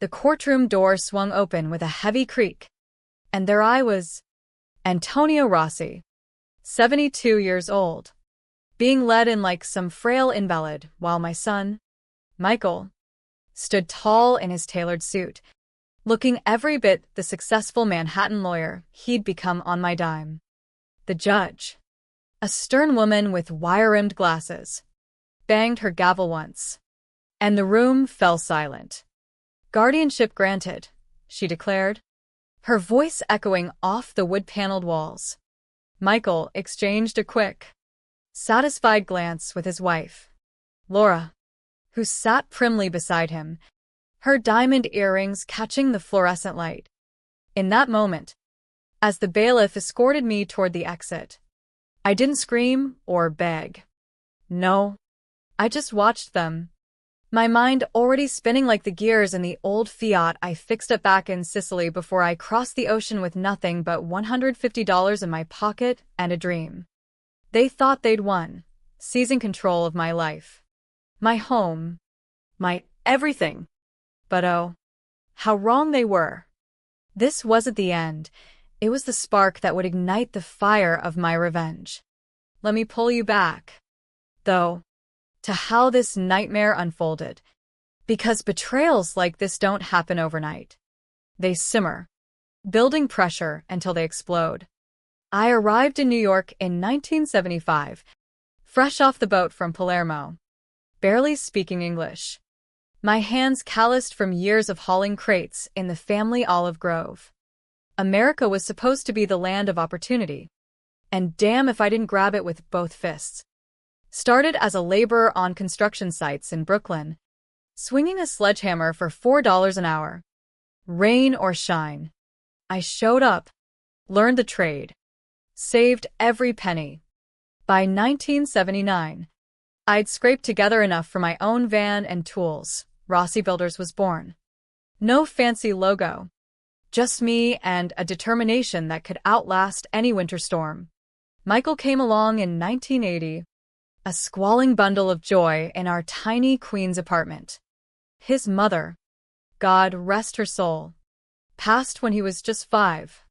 The courtroom door swung open with a heavy creak, and there I was, Antonio Rossi, 72 years old, being led in like some frail invalid, while my son, Michael, stood tall in his tailored suit, looking every bit the successful Manhattan lawyer he'd become on my dime. The judge, a stern woman with wire-rimmed glasses, banged her gavel once, and the room fell silent. "Guardianship granted," she declared, her voice echoing off the wood-paneled walls. Michael exchanged a quick, satisfied glance with his wife, Laura, who sat primly beside him, her diamond earrings catching the fluorescent light. In that moment, as the bailiff escorted me toward the exit, I didn't scream or beg. No, I just watched them, my mind already spinning like the gears in the old Fiat I fixed up back in Sicily before I crossed the ocean with nothing but $150 in my pocket and a dream. They thought they'd won, seizing control of my life, my home, my everything. But oh, how wrong they were. This wasn't the end. It was the spark that would ignite the fire of my revenge. Let me pull you back, though, to how this nightmare unfolded. Because betrayals like this don't happen overnight. They simmer, building pressure until they explode. I arrived in New York in 1975, fresh off the boat from Palermo, barely speaking English, my hands calloused from years of hauling crates in the family olive grove. America was supposed to be the land of opportunity, and damn if I didn't grab it with both fists. Started as a laborer on construction sites in Brooklyn, swinging a sledgehammer for $4 an hour. Rain or shine, I showed up, learned the trade, saved every penny. By 1979, I'd scraped together enough for my own van and tools. Rossi Builders was born. No fancy logo, just me and a determination that could outlast any winter storm. Michael came along in 1980, a squalling bundle of joy in our tiny Queens apartment. His mother, God rest her soul, passed when he was just 5,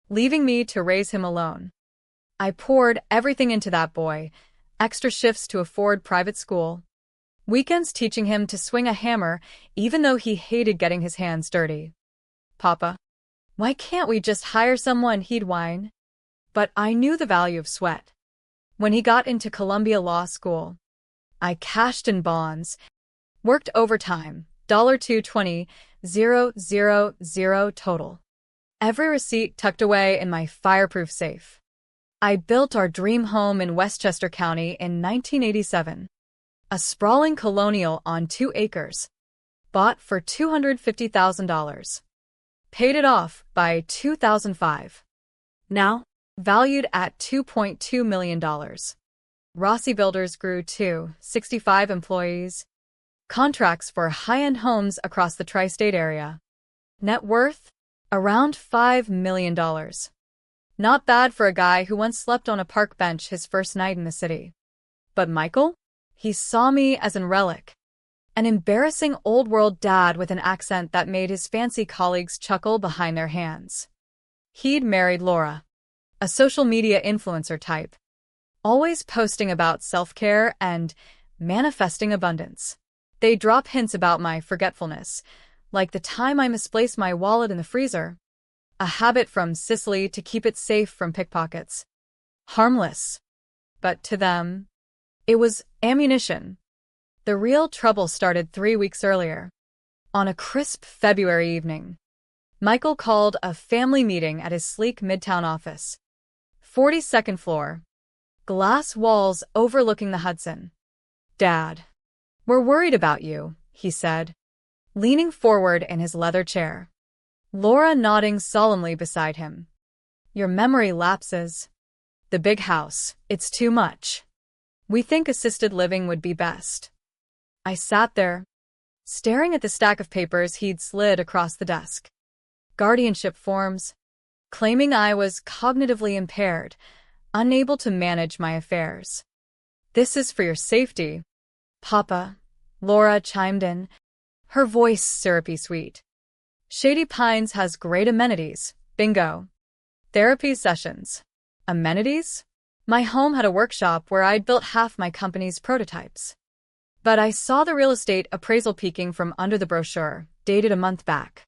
leaving me to raise him alone. I poured everything into that boy, extra shifts to afford private school, weekends teaching him to swing a hammer even though he hated getting his hands dirty. "Papa, why can't we just hire someone?" he'd whine. But I knew the value of sweat. When he got into Columbia Law School, I cashed in bonds, worked overtime, $220,000 total. Every receipt tucked away in my fireproof safe. I built our dream home in Westchester County in 1987. A sprawling colonial on 2 acres, bought for $250,000. Paid it off by 2005. Now, valued at $2.2 million. Rossi Builders grew to 65 employees, contracts for high-end homes across the tri-state area. Net worth? Around $5 million. Not bad for a guy who once slept on a park bench his first night in the city. But Michael? He saw me as an relic. An embarrassing old-world dad with an accent that made his fancy colleagues chuckle behind their hands. He'd married Laura, a social media influencer type, always posting about self-care and manifesting abundance. They drop hints about my forgetfulness, like the time I misplaced my wallet in the freezer, a habit from Sicily to keep it safe from pickpockets. Harmless. But to them, it was ammunition. The real trouble started 3 weeks earlier. On a crisp February evening, Michael called a family meeting at his sleek Midtown office. 42nd floor. Glass walls overlooking the Hudson. "Dad, we're worried about you," he said, leaning forward in his leather chair. Laura nodding solemnly beside him. "Your memory lapses. The big house, it's too much. We think assisted living would be best." I sat there, staring at the stack of papers he'd slid across the desk. Guardianship forms, claiming I was cognitively impaired, unable to manage my affairs. "This is for your safety, Papa," Laura chimed in, her voice syrupy sweet. Shady Pines has great amenities. Bingo. Therapy sessions. Amenities? My home had a workshop where I'd built half my company's prototypes. But I saw the real estate appraisal peeking from under the brochure, dated a month back.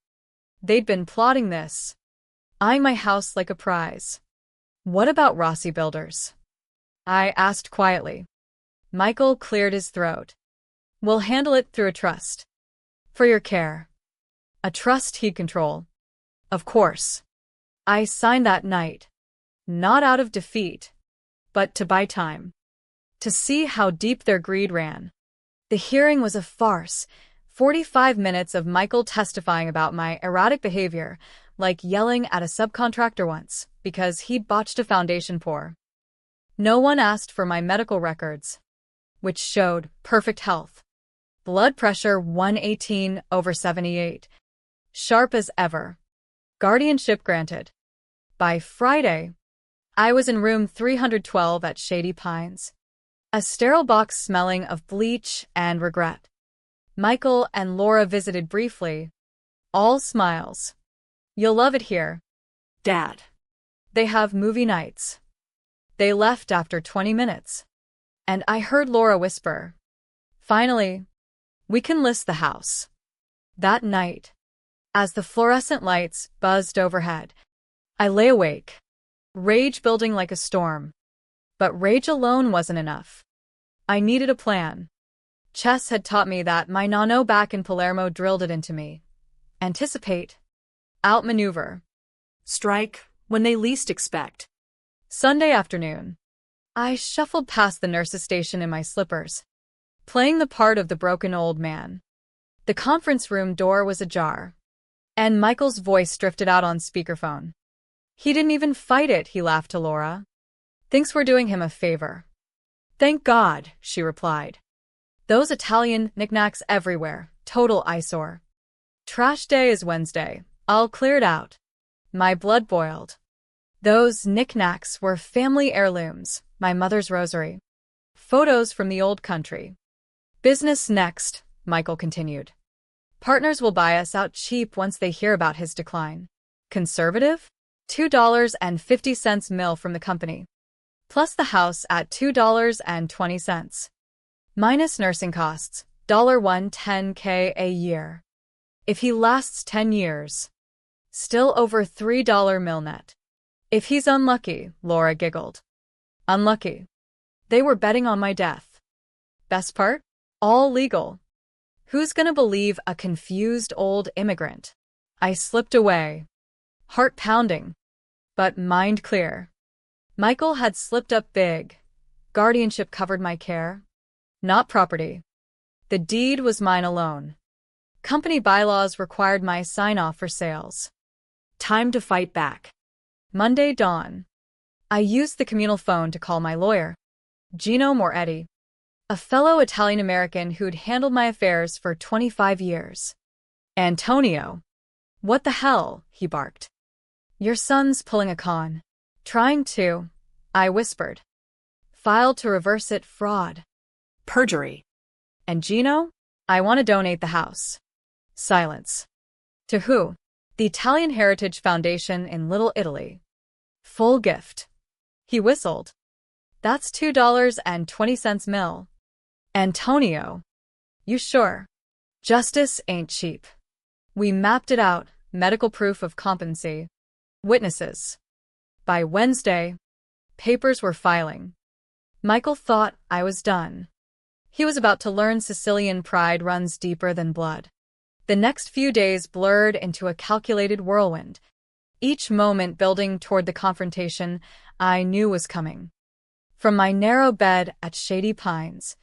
They'd been plotting this, eyeing my house like a prize. What about Rossi Builders? I asked quietly. Michael cleared his throat. We'll handle it through a trust. For your care. A trust he'd control. Of course. I signed that night. Not out of defeat, but to buy time. To see how deep their greed ran. The hearing was a farce. 45 minutes of Michael testifying about my erratic behavior, like yelling at a subcontractor once, because he'd botched a foundation pour. No one asked for my medical records, which showed perfect health. Blood pressure 118/78. Sharp as ever. Guardianship granted. By Friday, I was in room 312 at Shady Pines. A sterile box smelling of bleach and regret. Michael and Laura visited briefly. All smiles. You'll love it here, Dad. They have movie nights. They left after 20 minutes. And I heard Laura whisper, finally, we can list the house. That night, as the fluorescent lights buzzed overhead, I lay awake, rage building like a storm. But rage alone wasn't enough. I needed a plan. Chess had taught me that. My nano back in Palermo drilled it into me. Anticipate. Outmaneuver. Strike when they least expect. Sunday afternoon. I shuffled past the nurse's station in my slippers, playing the part of the broken old man. The conference room door was ajar, and Michael's voice drifted out on speakerphone. He didn't even fight it, he laughed to Laura. Thinks we're doing him a favor. Thank God, she replied. Those Italian knickknacks everywhere, total eyesore. Trash day is Wednesday, I'll clear it out. My blood boiled. Those knickknacks were family heirlooms, my mother's rosary. Photos from the old country. Business next, Michael continued. Partners will buy us out cheap once they hear about his decline. Conservative? $2.50 mil from the company. Plus the house at $2.20. Minus nursing costs, $110K a year. If he lasts 10 years. Still over $3 mil net. If he's unlucky, Laura giggled. Unlucky. They were betting on my death. Best part? All legal. Who's gonna believe a confused old immigrant? I slipped away. Heart pounding. But mind clear. Michael had slipped up big. Guardianship covered my care. Not property. The deed was mine alone. Company bylaws required my sign-off for sales. Time to fight back. Monday dawn. I used the communal phone to call my lawyer, Gino Moretti, a fellow Italian-American who'd handled my affairs for 25 years. Antonio. What the hell, he barked. Your son's pulling a con. Trying to, I whispered. File to reverse it, fraud. Perjury. And Gino? I want to donate the house. Silence. To who? The Italian Heritage Foundation in Little Italy. Full gift. He whistled. That's $2.20 mil. Antonio. You sure? Justice ain't cheap. We mapped it out, medical proof of competency. Witnesses. By Wednesday, papers were filing. Michael thought I was done. He was about to learn Sicilian pride runs deeper than blood. The next few days blurred into a calculated whirlwind. Each moment building toward the confrontation I knew was coming. From my narrow bed at Shady Pines,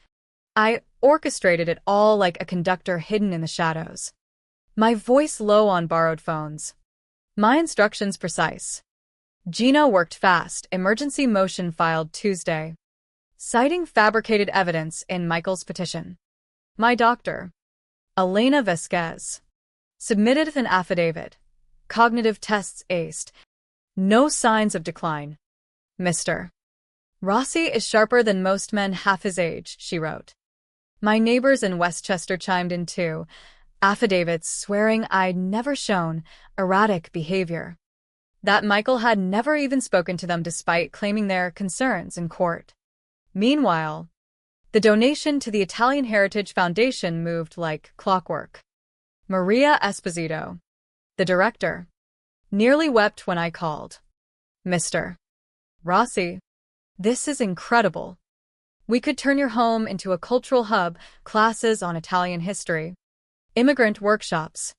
I orchestrated it all like a conductor hidden in the shadows. My voice low on borrowed phones. My instructions precise. Gino worked fast. Emergency motion filed Tuesday, citing fabricated evidence in Michael's petition. My doctor, Elena Vasquez, submitted an affidavit. Cognitive tests aced. No signs of decline. Mr. Rossi is sharper than most men half his age, she wrote. My neighbors in Westchester chimed in too. Affidavits swearing I'd never shown erratic behavior. That Michael had never even spoken to them despite claiming their concerns in court. Meanwhile, the donation to the Italian Heritage Foundation moved like clockwork. Maria Esposito, the director, nearly wept when I called. Mr. Rossi, this is incredible. We could turn your home into a cultural hub, classes on Italian history, immigrant workshops,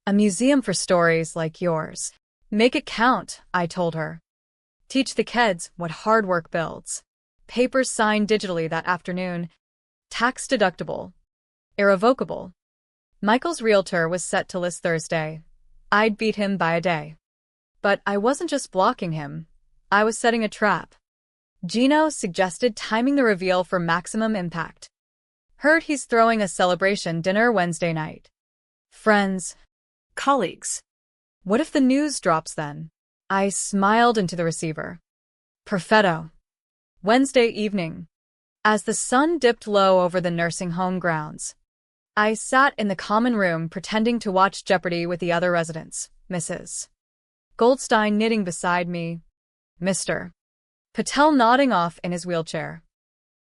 a museum for stories like yours. Make it count, I told her. Teach the kids what hard work builds. Papers signed digitally that afternoon. Tax deductible. Irrevocable. Michael's realtor was set to list Thursday. I'd beat him by a day. But I wasn't just blocking him. I was setting a trap. Gino suggested timing the reveal for maximum impact. Heard he's throwing a celebration dinner Wednesday night. Friends. Colleagues. What if the news drops then? I smiled into the receiver. Perfetto. Wednesday evening. As the sun dipped low over the nursing home grounds, I sat in the common room pretending to watch Jeopardy with the other residents. Mrs. Goldstein knitting beside me. Mr. Patel nodding off in his wheelchair.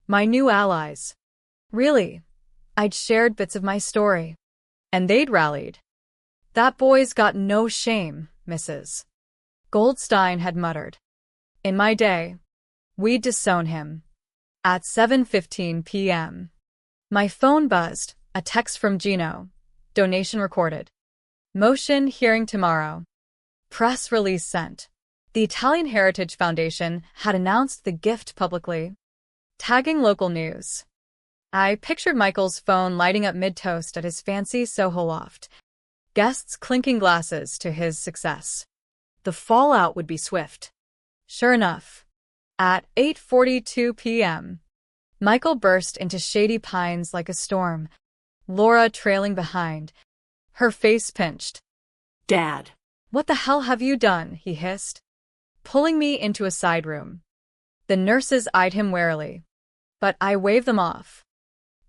My new allies. Really, I'd shared bits of my story. And they'd rallied. That boy's got no shame, Mrs. Goldstein had muttered. In my day, we'd disown him. At 7:15 p.m. My phone buzzed, a text from Gino. Donation recorded. Motion hearing tomorrow. Press release sent. The Italian Heritage Foundation had announced the gift publicly, tagging local news. I pictured Michael's phone lighting up mid-toast at his fancy Soho loft, guests clinking glasses to his success. The fallout would be swift. Sure enough, at 8:42 p.m., Michael burst into Shady Pines like a storm, Laura trailing behind, her face pinched. Dad. What the hell have you done? He hissed, pulling me into a side room. The nurses eyed him warily, but I waved them off.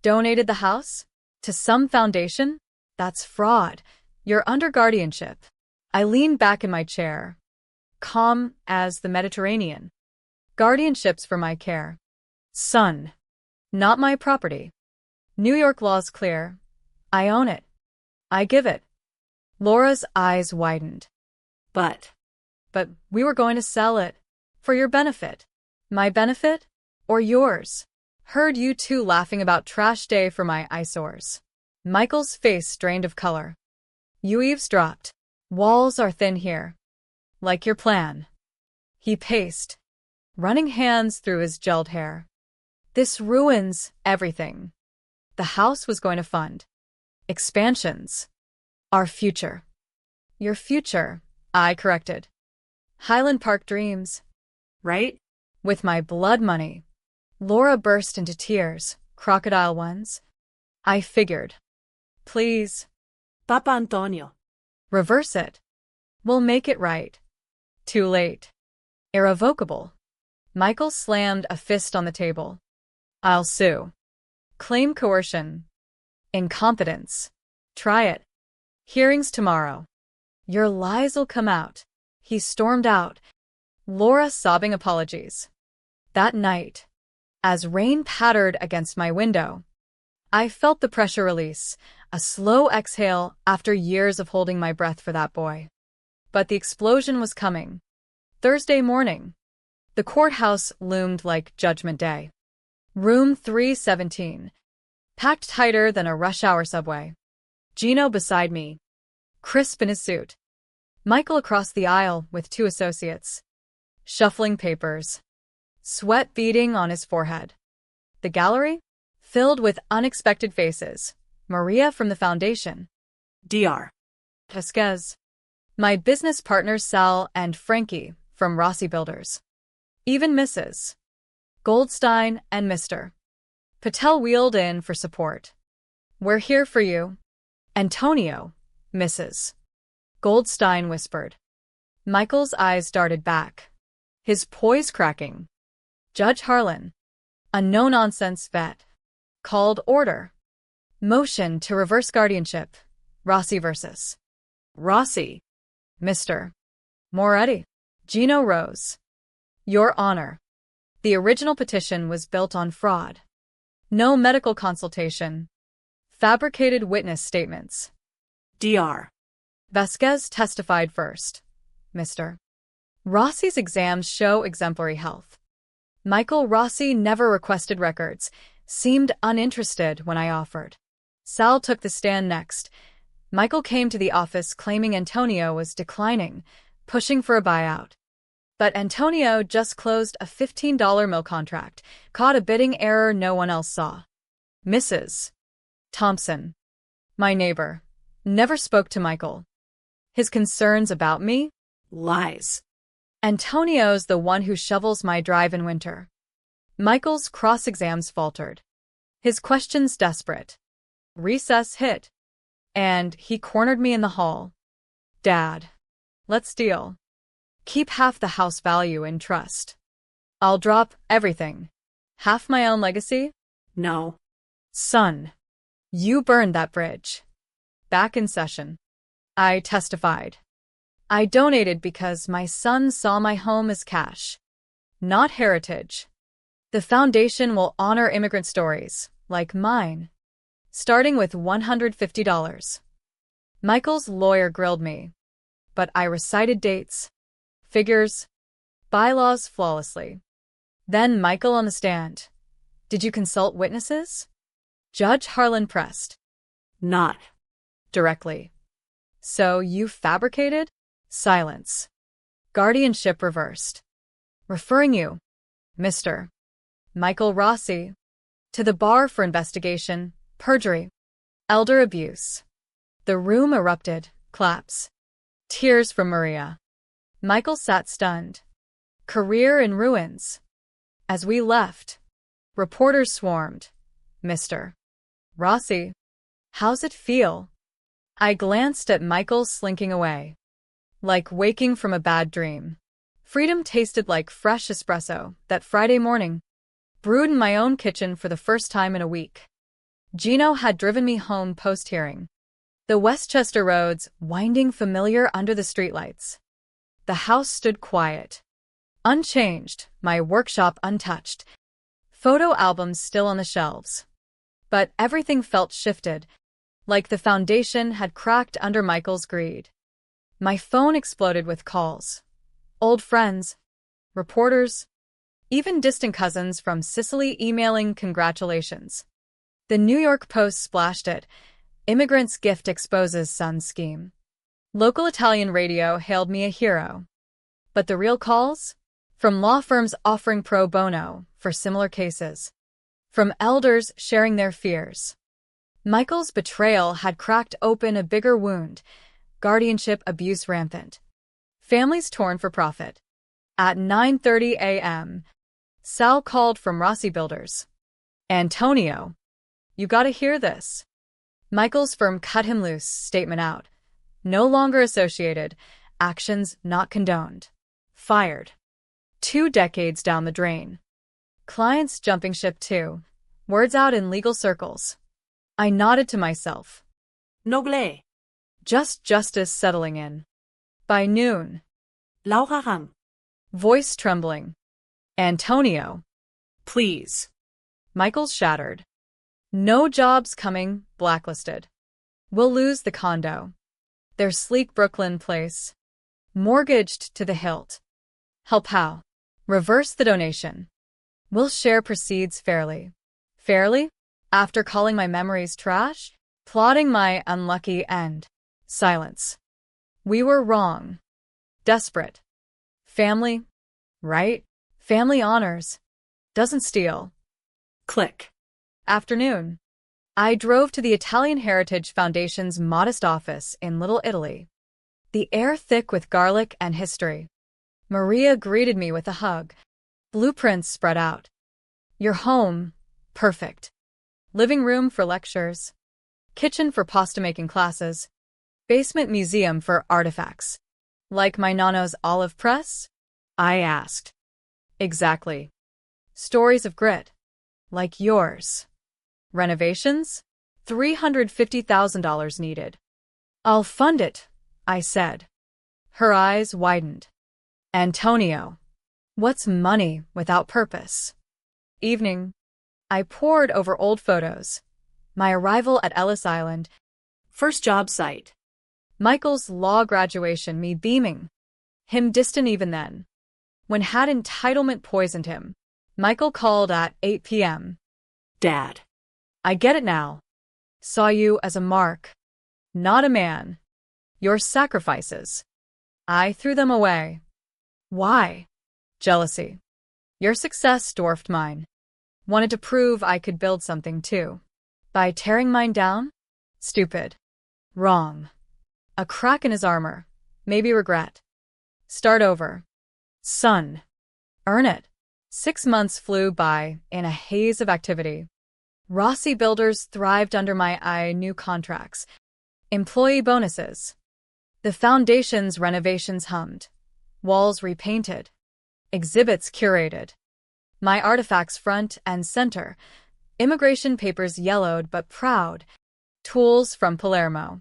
Donated the house? To some foundation? That's fraud. You're under guardianship. I leaned back in my chair, calm as the Mediterranean. Guardianship's for my care. Son. Not my property. New York law's clear. I own it. I give it. Laura's eyes widened. But we were going to sell it. For your benefit. My benefit? Or yours? Heard you two laughing about trash day for my eyesores. Michael's face drained of color. You eavesdropped. Walls are thin here. Like your plan. He paced, running hands through his gelled hair. This ruins everything. The house was going to fund expansions. Our future. Your future, I corrected. Highland Park dreams. Right? With my blood money. Laura burst into tears, crocodile ones. I figured. Please. Papa Antonio. Reverse it. We'll make it right. Too late. Irrevocable. Michael slammed a fist on the table. I'll sue. Claim coercion. Incompetence. Try it. Hearings tomorrow. Your lies'll come out. He stormed out, Laura sobbing apologies. That night, as rain pattered against my window, I felt the pressure release, a slow exhale after years of holding my breath for that boy. But the explosion was coming. Thursday morning. The courthouse loomed like Judgment Day. Room 317. Packed tighter than a rush-hour subway. Gino beside me, crisp in his suit. Michael across the aisle with two associates, shuffling papers, sweat beading on his forehead. The gallery? Filled with unexpected faces. Maria from the foundation. Dr. Pesquez. My business partners Sal and Frankie from Rossi Builders. Even Mrs. Goldstein and Mr. Patel wheeled in for support. We're here for you. Antonio, Mrs. Goldstein whispered. Michael's eyes darted back, his poise cracking. Judge Harlan, a no-nonsense vet, called order. Motion to reverse guardianship. Rossi versus Rossi. Mr. Moretti. Gino Rose. Your Honor. The original petition was built on fraud. No medical consultation. Fabricated witness statements. Dr. Vasquez testified first. Mr. Rossi's exams show exemplary health. Michael Rossi never requested records, seemed uninterested when I offered. Sal took the stand next. Michael came to the office claiming Antonio was declining, pushing for a buyout. But Antonio just closed a $15 mill contract, caught a bidding error no one else saw. Mrs. Thompson, my neighbor, never spoke to Michael. His concerns about me? Lies. Antonio's the one who shovels my drive in winter. Michael's cross-exams faltered. His questions desperate. Recess hit. And he cornered me in the hall. Dad, let's deal. Keep half the house value in trust. I'll drop everything. Half my own legacy? No. Son, you burned that bridge. Back in session. I testified. I donated because my son saw my home as cash, not heritage. The foundation will honor immigrant stories, like mine, starting with $150. Michael's lawyer grilled me, but I recited dates, figures, bylaws flawlessly. Then Michael on the stand. Did you consult witnesses? Judge Harlan pressed. Not. Directly. So you fabricated? Silence. Guardianship reversed. Referring you, Mr. Michael Rossi, to the bar for investigation, perjury, elder abuse. The room erupted, claps. Tears from Maria. Michael sat stunned. Career in ruins. As we left, reporters swarmed. Mr. Rossi, how's it feel? I glanced at Michael slinking away. Like waking from a bad dream. Freedom tasted like fresh espresso that Friday morning, brewed in my own kitchen for the first time in a week. Gino had driven me home post-hearing. The Westchester roads winding familiar under the streetlights. The house stood quiet. Unchanged, my workshop untouched. Photo albums still on the shelves. But everything felt shifted, like the foundation had cracked under Michael's greed. My phone exploded with calls. Old friends, reporters, even distant cousins from Sicily emailing congratulations. The New York Post splashed it. Immigrant's gift exposes son's scheme. Local Italian radio hailed me a hero. But the real calls? From law firms offering pro bono for similar cases. From elders sharing their fears. Michael's betrayal had cracked open a bigger wound. Guardianship abuse rampant. Families torn for profit. At 9:30 a.m., Sal called from Rossi Builders. Antonio, you gotta hear this. Michael's firm cut him loose, statement out. No longer associated, actions not condoned. Fired. 2 decades down the drain. Clients jumping ship too. Words out in legal circles. I nodded to myself. Noble. Just justice settling in. By noon. Laura Ram. Voice trembling. Antonio. Please. Michael's shattered. No jobs coming, blacklisted. We'll lose the condo. Their sleek Brooklyn place. Mortgaged to the hilt. Help how? Reverse the donation. We'll share proceeds fairly. Fairly? After calling my memories trash? Plotting my unlucky end. Silence. We were wrong. Desperate. Family, right? Family honors. Doesn't steal. Click. Afternoon. I drove to the Italian Heritage Foundation's modest office in Little Italy. The air thick with garlic and history. Maria greeted me with a hug. Blueprints spread out. Your home, perfect. Living room for lectures. Kitchen for pasta-making classes. Basement museum for artifacts. Like my nonno's olive press? I asked. Exactly. Stories of grit. Like yours. Renovations? $350,000 needed. I'll fund it, I said. Her eyes widened. Antonio, what's money without purpose? Evening. I pored over old photos. My arrival at Ellis Island. First job site. Michael's law graduation, me beaming. Him distant even then. When had entitlement poisoned him. Michael called at 8 p.m. Dad. I get it now. Saw you as a mark. Not a man. Your sacrifices. I threw them away. Why? Jealousy. Your success dwarfed mine. Wanted to prove I could build something too. By tearing mine down? Stupid. Wrong. A crack in his armor. Maybe regret. Start over. Son. Earn it. 6 months flew by in a haze of activity. Rossi builders thrived under my eye, new contracts. Employee bonuses. The foundation's renovations hummed. Walls repainted. Exhibits curated. My artifacts front and center. Immigration papers yellowed but proud. Tools from Palermo.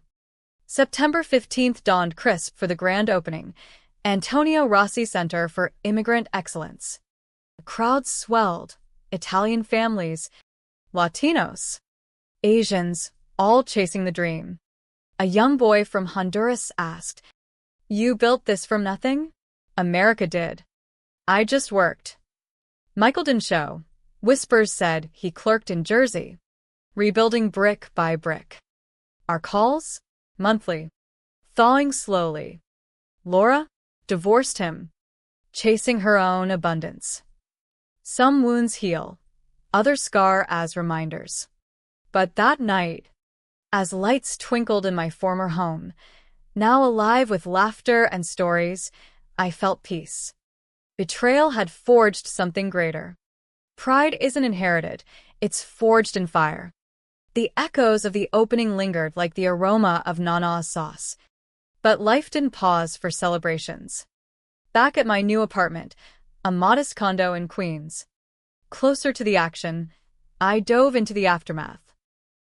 September 15th dawned crisp for the grand opening. Antonio Rossi Center for Immigrant Excellence. Crowds swelled. Italian families. Latinos. Asians, all chasing the dream. A young boy from Honduras asked, "You built this from nothing?" America did. I just worked. Michael didn't show. Whispers said he clerked in Jersey, rebuilding brick by brick. Our calls? Monthly. Thawing slowly. Laura? Divorced him. Chasing her own abundance. Some wounds heal, others scar as reminders. But that night, as lights twinkled in my former home, now alive with laughter and stories, I felt peace. Betrayal had forged something greater. Pride isn't inherited, it's forged in fire. The echoes of the opening lingered like the aroma of Nana's sauce. But life didn't pause for celebrations. Back at my new apartment, a modest condo in Queens. Closer to the action, I dove into the aftermath.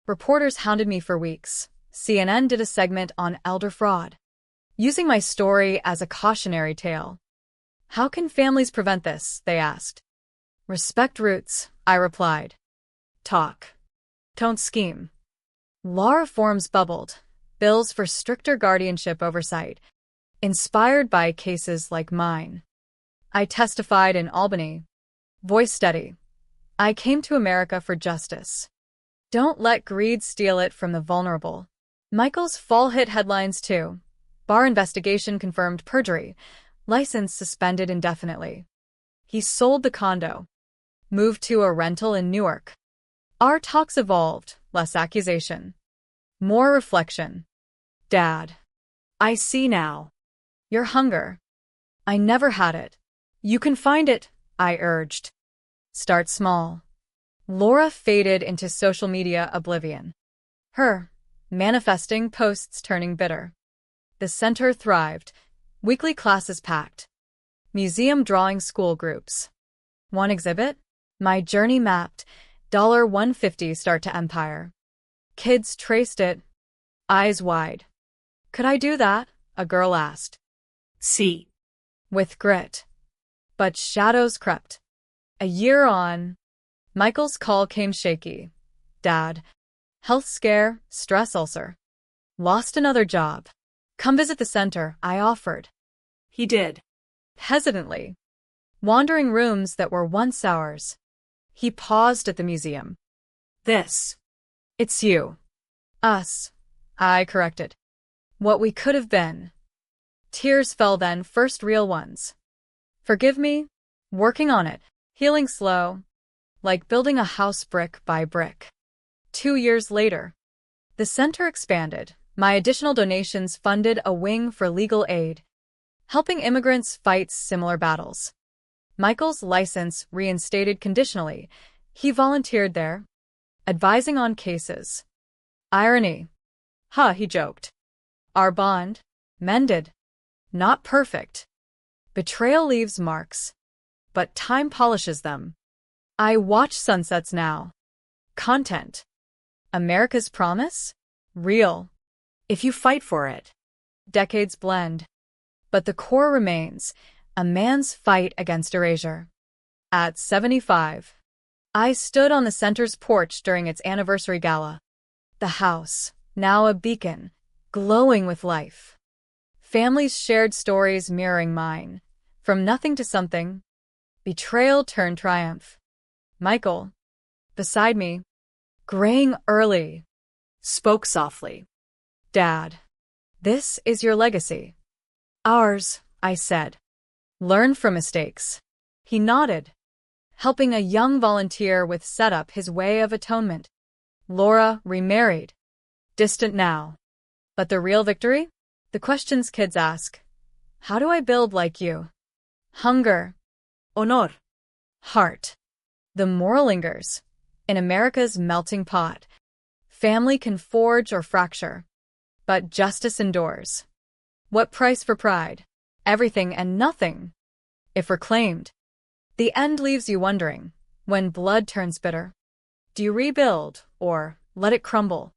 Reporters hounded me for weeks. CNN did a segment on elder fraud, using my story as a cautionary tale. How can families prevent this? They asked. Respect roots, I replied. Talk. Don't scheme. Law reforms bubbled, bills for stricter guardianship oversight, inspired by cases like mine. I testified in Albany. Voice steady. I came to America for justice. Don't let greed steal it from the vulnerable. Michael's fall hit headlines too. Bar investigation confirmed perjury. License suspended indefinitely. He sold the condo. Moved to a rental in Newark. Our talks evolved, less accusation. More reflection. Dad. I see now. Your hunger. I never had it. You can find it, I urged. Start small. Laura faded into social media oblivion. Her manifesting posts turning bitter. The center thrived. Weekly classes packed. Museum drawing school groups. One exhibit? My journey mapped. $150 start to empire. Kids traced it. Eyes wide. Could I do that? A girl asked. See. With grit. But shadows crept. A year on, Michael's call came shaky. Dad. Health scare, stress ulcer. Lost another job. Come visit the center, I offered. He did. Hesitantly. Wandering rooms that were once ours. He paused at the museum. This. It's you. Us. I corrected. What we could have been. Tears fell then, first real ones. Forgive me? Working on it. Healing slow. Like building a house brick by brick. 2 years later. The center expanded. My additional donations funded a wing for legal aid, helping immigrants fight similar battles. Michael's license reinstated conditionally. He volunteered there, advising on cases. Irony. Huh, he joked. Our bond? Mended. Not perfect. Betrayal leaves marks, but time polishes them. I watch sunsets now. Content. America's promise? Real. If you fight for it. Decades blend, but the core remains, a man's fight against erasure. At 75, I stood on the center's porch during its anniversary gala. The house, now a beacon, glowing with life. Families shared stories mirroring mine, from nothing to something. Betrayal turned triumph. Michael, beside me, graying early, Spoke softly. Dad, this is your legacy. Ours, I said. Learn from mistakes. He nodded, helping a young volunteer with setup his way of atonement. Laura remarried. Distant now. But the real victory? The questions kids ask. How do I build like you? Hunger. Honor. Heart. The moral lingers. In America's melting pot. Family can forge or fracture, but justice endures. What price for pride? Everything and nothing. If reclaimed. The end leaves you wondering, when blood turns bitter. Do you rebuild, or let it crumble?